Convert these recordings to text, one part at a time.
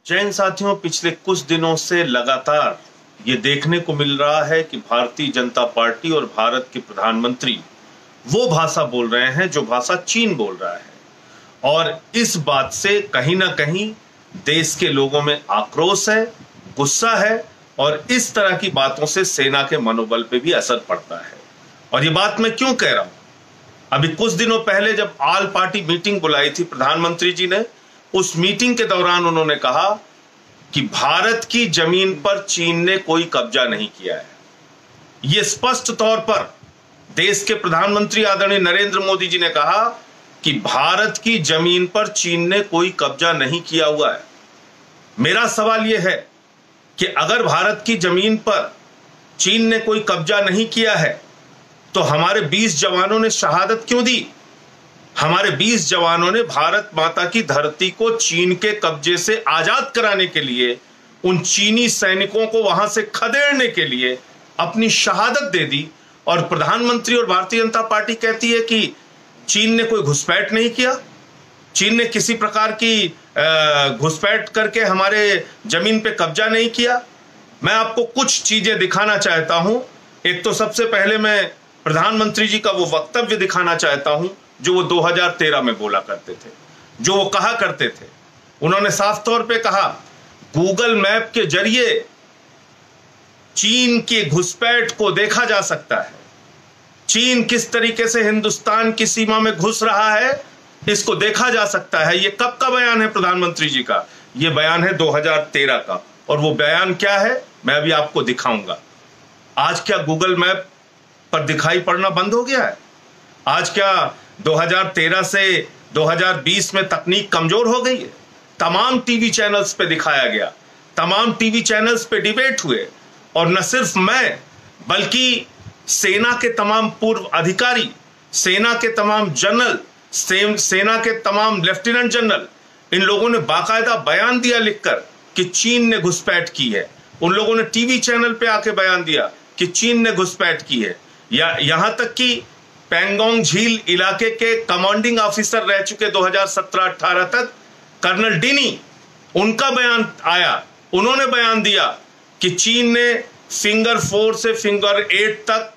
जय हिंद साथियों, पिछले कुछ दिनों से लगातार ये देखने को मिल रहा है कि भारतीय जनता पार्टी और भारत के प्रधानमंत्री वो भाषा बोल रहे हैं जो भाषा चीन बोल रहा है। और इस बात से कहीं ना कहीं देश के लोगों में आक्रोश है, गुस्सा है और इस तरह की बातों से सेना के मनोबल पे भी असर पड़ता है। और ये बात मैं क्यों कह रहा हूं, अभी कुछ दिनों पहले जब ऑल पार्टी मीटिंग बुलाई थी प्रधानमंत्री जी ने, उस मीटिंग के दौरान उन्होंने कहा कि भारत की जमीन पर चीन ने कोई कब्जा नहीं किया है। यह स्पष्ट तौर पर देश के प्रधानमंत्री आदरणीय नरेंद्र मोदी जी ने कहा कि भारत की जमीन पर चीन ने कोई कब्जा नहीं किया हुआ है। मेरा सवाल यह है कि अगर भारत की जमीन पर चीन ने कोई कब्जा नहीं किया है तो हमारे 20 जवानों ने शहादत क्यों दी? हमारे 20 जवानों ने भारत माता की धरती को चीन के कब्जे से आजाद कराने के लिए, उन चीनी सैनिकों को वहां से खदेड़ने के लिए अपनी शहादत दे दी। और प्रधानमंत्री और भारतीय जनता पार्टी कहती है कि चीन ने कोई घुसपैठ नहीं किया, चीन ने किसी प्रकार की घुसपैठ करके हमारे जमीन पे कब्जा नहीं किया। मैं आपको कुछ चीजें दिखाना चाहता हूं। एक तो सबसे पहले मैं प्रधानमंत्री जी का वो वक्तव्य दिखाना चाहता हूं जो वो 2013 में बोला करते थे, जो वो कहा करते थे। उन्होंने साफ तौर पे कहा, गूगल मैप के जरिए चीन की घुसपैठ को देखा जा सकता है। चीन किस तरीके से हिंदुस्तान की सीमा में घुस रहा है इसको देखा जा सकता है। ये कब का बयान है प्रधानमंत्री जी का? ये बयान है 2013 का। और वो बयान क्या है मैं अभी आपको दिखाऊंगा। आज क्या गूगल मैप पर दिखाई पड़ना बंद हो गया है? आज क्या 2013 से 2020 में तकनीक कमजोर हो गई है? तमाम टीवी चैनल्स पे दिखाया गया, तमाम टीवी चैनल्स पे डिबेट हुए। और न सिर्फ मैं बल्कि सेना के तमाम पूर्व अधिकारी, सेना के तमाम जनरल, सेना के तमाम लेफ्टिनेंट जनरल, इन लोगों ने बाकायदा बयान दिया लिखकर कि चीन ने घुसपैठ की है। उन लोगों ने टीवी चैनल पे आके बयान दिया कि चीन ने घुसपैठ की है। या यहां तक कि पैंगोंग झील इलाके के कमांडिंग ऑफिसर रह चुके 2017-18 तक कर्नल डिनी, उनका बयान आया। उन्होंने बयान दिया कि चीन ने फिंगर 4 से फिंगर 8 तक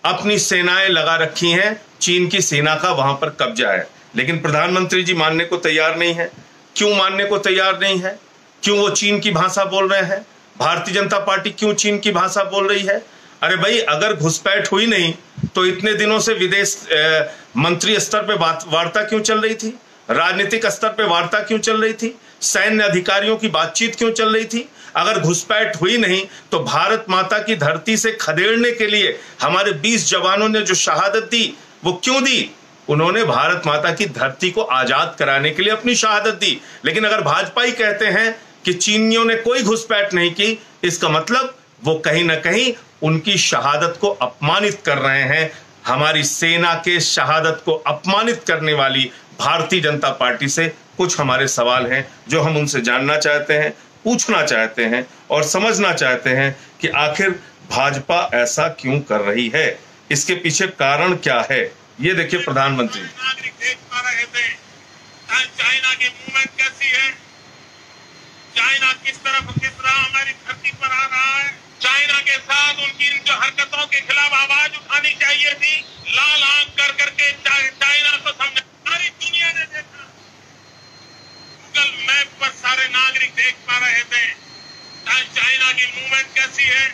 अपनी सेनाएं लगा रखी हैं, चीन की सेना का वहां पर कब्जा है। लेकिन प्रधानमंत्री जी मानने को तैयार नहीं है। क्यों मानने को तैयार नहीं है? क्यों वो चीन की भाषा बोल रहे हैं? भारतीय जनता पार्टी क्यों चीन की भाषा बोल रही है? अरे भाई, अगर घुसपैठ हुई नहीं तो इतने दिनों से विदेश मंत्री स्तर पे वार्ता क्यों चल रही थी? राजनीतिक स्तर पे वार्ता क्यों चल रही थी? सैन्य अधिकारियों की बातचीत क्यों चल रही थी? अगर घुसपैठ हुई नहीं तो भारत माता की धरती से खदेड़ने के लिए हमारे 20 जवानों ने जो शहादत दी वो क्यों दी? उन्होंने भारत माता की धरती को आजाद कराने के लिए अपनी शहादत दी। लेकिन अगर भाजपा ही कहते हैं कि चीनियों ने कोई घुसपैठ नहीं की, इसका मतलब वो कहीं ना कहीं उनकी शहादत को अपमानित कर रहे हैं। हमारी सेना के शहादत को अपमानित करने वाली भारतीय जनता पार्टी से कुछ हमारे सवाल हैं जो हम उनसे जानना चाहते हैं, पूछना चाहते हैं और समझना चाहते हैं कि आखिर भाजपा ऐसा क्यों कर रही है, इसके पीछे कारण क्या है। ये देखिए प्रधानमंत्री। नागरिक देख पा रहे थे चाइना की मूवमेंट कैसी है, चाइना किस तरफ किस रहा हमारी धरती पर आ रहा है। चाइना के साथ उनकी जो हरकतों के खिलाफ आवाज उठानी चाहिए थी। लाल आंख कर करके चाइना को समझा, सारी दुनिया ने देखा। गूगल मैप पर सारे नागरिक देख पा रहे थे चाइना की मूवमेंट कैसी है,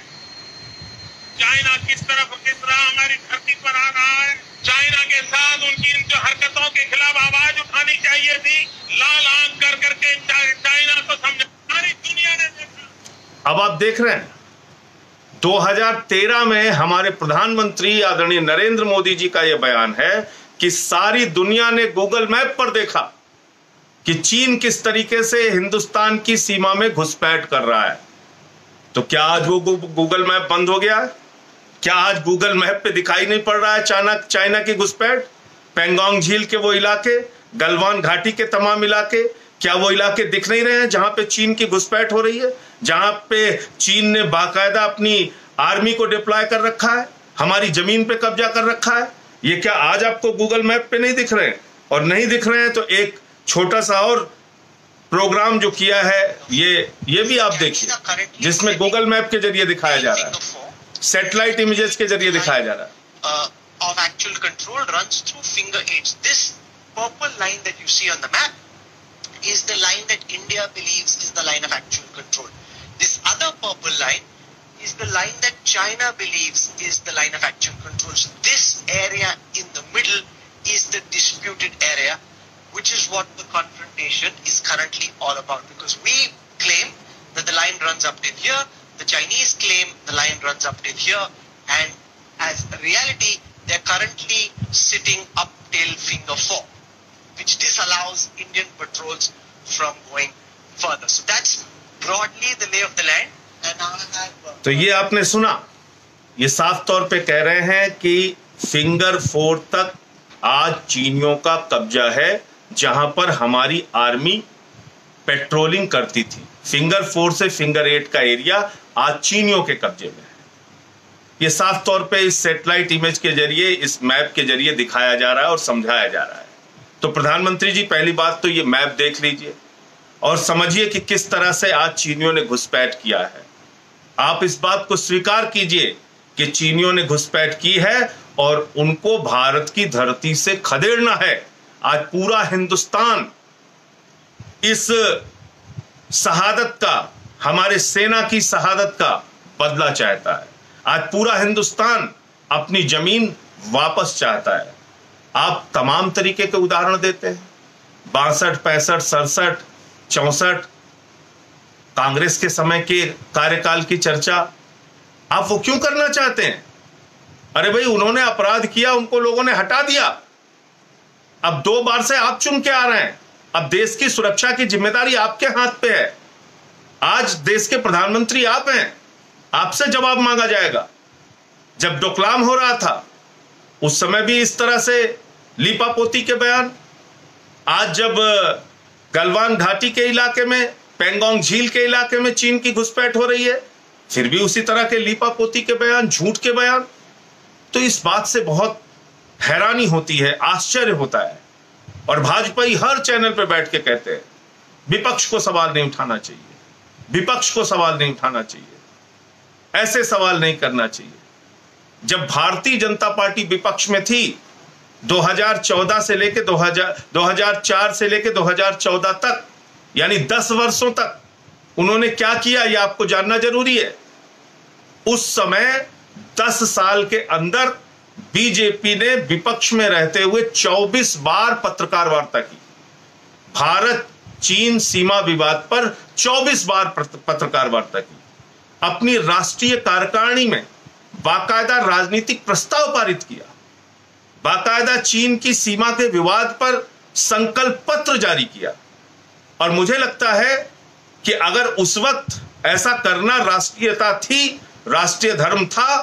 चाइना किस तरफ किस रहा हमारी धरती पर आ रहा है। चाइना के साथ उनकी जो हरकतों के खिलाफ आवाज उठानी चाहिए थी। लाल आंख कर करके चाइना को समझा, सारी दुनिया ने देखा। अब आप देख रहे हैं 2013 में हमारे प्रधानमंत्री आदरणीय नरेंद्र मोदी जी का यह बयान है कि सारी दुनिया ने गूगल मैप पर देखा कि चीन किस तरीके से हिंदुस्तान की सीमा में घुसपैठ कर रहा है। तो क्या आज वो गूगल मैप बंद हो गया है? क्या आज गूगल मैप पे दिखाई नहीं पड़ रहा है चाइना की घुसपैठ? पैंगोंग झील के वो इलाके, गलवान घाटी के तमाम इलाके, क्या वो इलाके दिख नहीं रहे हैं जहां पे चीन की घुसपैठ हो रही है, जहां पे चीन ने बाकायदा अपनी आर्मी को डिप्लॉय कर रखा है, हमारी जमीन पे कब्जा कर रखा है? ये क्या आज आपको गूगल मैप पे नहीं दिख रहे हैं? और नहीं दिख रहे हैं तो एक छोटा सा और प्रोग्राम जो किया है ये भी आप देखिए, जिसमें गूगल मैप के जरिए दिखाया जा रहा है, सैटेलाइट इमेजेस के जरिए दिखाया जा रहा है। Of actual control runs through finger aids. This purple line that you see on the map is the line that India believes is the line of actual control. This other purple line is the line that China believes is the line of actual control. So this area in the middle is the disputed area, which is what the confrontation is currently all about. Because we claim that the line runs up till here, the Chinese claim the line runs up till here, and as a reality, they're currently sitting up till finger 4, which disallows Indian patrols from going further. So that's broadly the lay of the land. And now I have तो ये आपने सुना, ये साफ तौर पे कह रहे हैं कि फिंगर 4 तक आज चीनियों का कब्जा है, जहां पर हमारी आर्मी पेट्रोलिंग करती थी। फिंगर 4 से फिंगर 8 का एरिया आज चीनियों के कब्जे में है। ये साफ तौर पे इस सैटेलाइट इमेज के जरिए, इस मैप के जरिए दिखाया जा रहा है और समझाया जा रहा है। तो प्रधानमंत्री जी, पहली बात तो ये मैप देख लीजिए और समझिए कि किस तरह से आज चीनियों ने घुसपैठ किया है। आप इस बात को स्वीकार कीजिए कि चीनियों ने घुसपैठ की है और उनको भारत की धरती से खदेड़ना है। आज पूरा हिंदुस्तान इस शहादत का, हमारे सेना की शहादत का बदला चाहता है। आज पूरा हिंदुस्तान अपनी जमीन वापस चाहता है। आप तमाम तरीके के उदाहरण देते हैं, 62, 65, 67, 64 कांग्रेस के समय के कार्यकाल की चर्चा आप वो क्यों करना चाहते हैं? अरे भाई, उन्होंने अपराध किया, उनको लोगों ने हटा दिया। अब 2 बार से आप चुन के आ रहे हैं। अब देश की सुरक्षा की जिम्मेदारी आपके हाथ पे है। आज देश के प्रधानमंत्री आप हैं, आपसे जवाब मांगा जाएगा। जब डोकलाम हो रहा था उस समय भी इस तरह से लीपापोती के बयान, आज जब गलवान घाटी के इलाके में, पेंगोंग झील के इलाके में चीन की घुसपैठ हो रही है, फिर भी उसी तरह के लीपापोती के बयान, झूठ के बयान। तो इस बात से बहुत हैरानी होती है, आश्चर्य होता है। और भाजपाई हर चैनल पे बैठ के कहते हैं विपक्ष को सवाल नहीं उठाना चाहिए, विपक्ष को सवाल नहीं उठाना चाहिए, ऐसे सवाल नहीं करना चाहिए। जब भारतीय जनता पार्टी विपक्ष में थी 2014 से लेके 2004 से लेके 2014 तक, यानी 10 वर्षों तक उन्होंने क्या किया ये आपको जानना जरूरी है। उस समय 10 साल के अंदर बीजेपी ने विपक्ष में रहते हुए 24 बार पत्रकार वार्ता की। भारत चीन सीमा विवाद पर 24 बार पत्रकार वार्ता की। अपनी राष्ट्रीय कार्यकारिणी में बाकायदा राजनीतिक प्रस्ताव पारित किया, बाकायदा चीन की सीमा के विवाद पर संकल्प पत्र जारी किया। और मुझे लगता है कि अगर उस वक्त ऐसा करना राष्ट्रीयता थी, राष्ट्रीय धर्म था,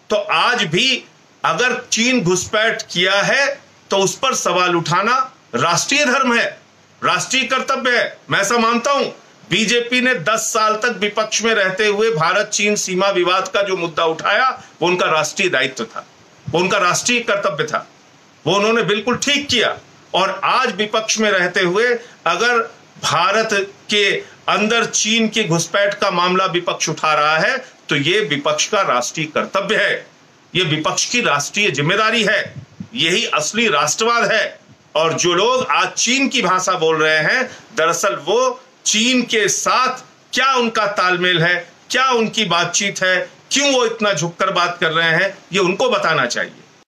तो आज भी अगर चीन घुसपैठ किया है तो उस पर सवाल उठाना राष्ट्रीय धर्म है, राष्ट्रीय कर्तव्य है। मैं ऐसा मानता हूं। बीजेपी ने 10 साल तक विपक्ष में रहते हुए भारत चीन सीमा विवाद का जो मुद्दा उठाया वो उनका राष्ट्रीय दायित्व था, वो उनका राष्ट्रीय कर्तव्य था, वो उन्होंने बिल्कुल ठीक किया। और आज विपक्ष में रहते हुए अगर भारत के अंदर चीन की घुसपैठ का मामला विपक्ष उठा रहा है तो ये विपक्ष का राष्ट्रीय कर्तव्य है, ये विपक्ष की राष्ट्रीय जिम्मेदारी है, यही असली राष्ट्रवाद है। और जो लोग आज चीन की भाषा बोल रहे हैं, दरअसल वो चीन के साथ क्या उनका तालमेल है, क्या उनकी बातचीत है, क्यों वो इतना झुककर बात कर रहे हैं, ये उनको बताना चाहिए।